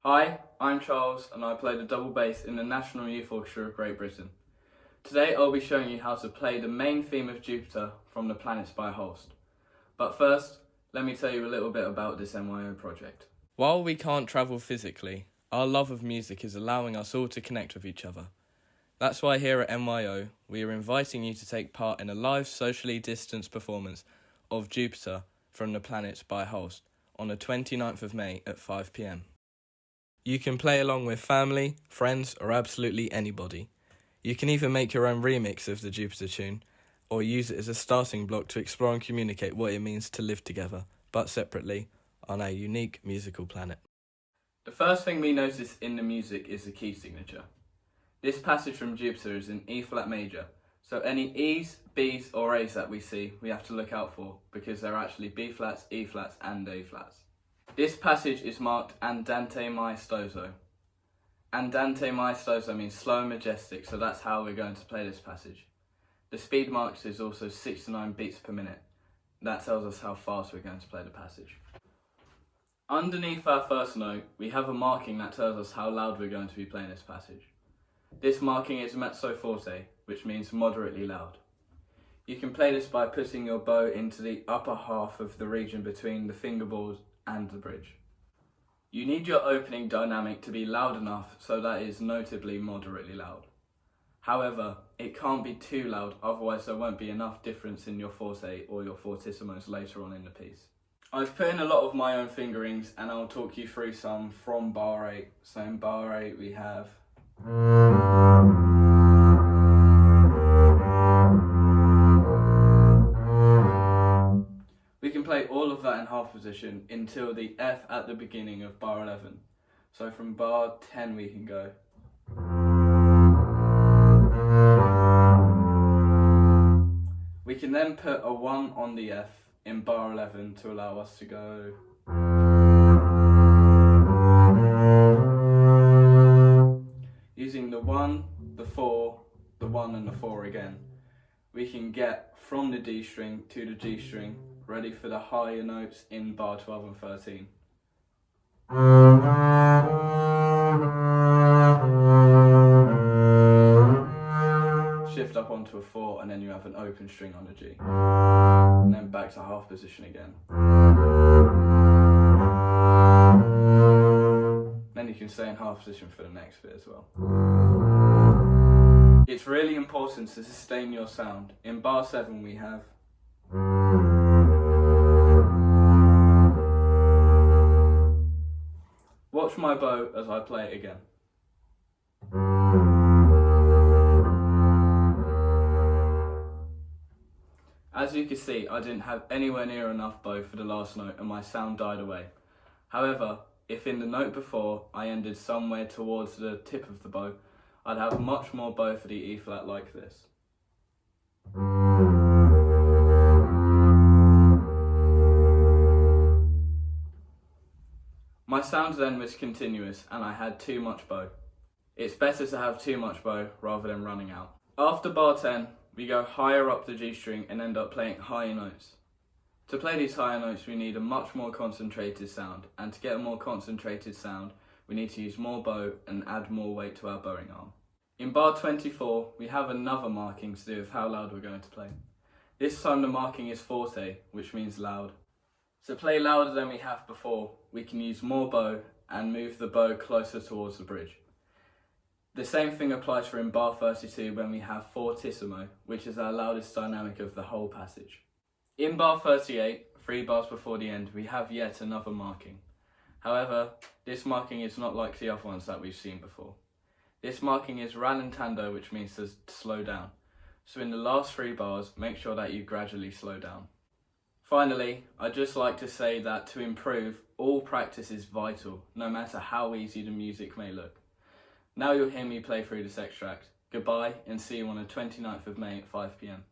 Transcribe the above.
Hi, I'm Charles and I play the double bass in the National Youth Orchestra of Great Britain. Today I'll be showing you how to play the main theme of Jupiter from the Planets by Holst. But first, let me tell you a little bit about this NYO project. While we can't travel physically, our love of music is allowing us all to connect with each other. That's why here at NYO, we are inviting you to take part in a live socially distanced performance of Jupiter from the Planets by Holst on the 29th of May at 5 p.m. You can play along with family, friends, or absolutely anybody. You can even make your own remix of the Jupiter tune, or use it as a starting block to explore and communicate what it means to live together, but separately, on our unique musical planet. The first thing we notice in the music is the key signature. This passage from Jupiter is in E flat major, so any E's, B's or A's that we see, we have to look out for, because they're actually B flats, E flats and A flats. This passage is marked andante maestoso. Andante maestoso means slow and majestic, so that's how we're going to play this passage. The speed marked is also 69 beats per minute. That tells us how fast we're going to play the passage. Underneath our first note, we have a marking that tells us how loud we're going to be playing this passage. This marking is mezzo forte, which means moderately loud. You can play this by putting your bow into the upper half of the region between the fingerboard and the bridge. You need your opening dynamic to be loud enough so that it is notably moderately loud. However, it can't be too loud, otherwise there won't be enough difference in your forte or your fortissimos later on in the piece. I've put in a lot of my own fingerings and I'll talk you through some from bar 8. So in bar 8 we have play all of that in half position until the F at the beginning of bar 11. So from bar 10 we can go. We can then put a 1 on the F in bar 11 to allow us to go. Using the 1, the 4, the 1 and the 4 again, we can get from the D string to the G string, ready for the higher notes in bar 12 and 13. Shift up onto a 4 and then you have an open string on the G. And then back to half position again. Then you can stay in half position for the next bit as well. It's really important to sustain your sound. In bar 7 we have watch my bow as I play it again. As you can see, I didn't have anywhere near enough bow for the last note and my sound died away. However, if in the note before I ended somewhere towards the tip of the bow, I'd have much more bow for the E flat like this. My sound then was continuous and I had too much bow. It's better to have too much bow rather than running out. After bar 10, we go higher up the G string and end up playing higher notes. To play these higher notes we need a much more concentrated sound, and to get a more concentrated sound we need to use more bow and add more weight to our bowing arm. In bar 24 we have another marking to do with how loud we're going to play. This time the marking is forte, which means loud. To play louder than we have before, we can use more bow and move the bow closer towards the bridge. The same thing applies for in bar 32 when we have fortissimo, which is our loudest dynamic of the whole passage. In bar 38, 3 bars before the end, we have yet another marking. However, this marking is not like the other ones that we've seen before. This marking is rallentando, which means to slow down. So in the last 3 bars, make sure that you gradually slow down. Finally, I'd just like to say that to improve, all practice is vital, no matter how easy the music may look. Now you'll hear me play through this extract. Goodbye and see you on the 29th of May at 5 p.m.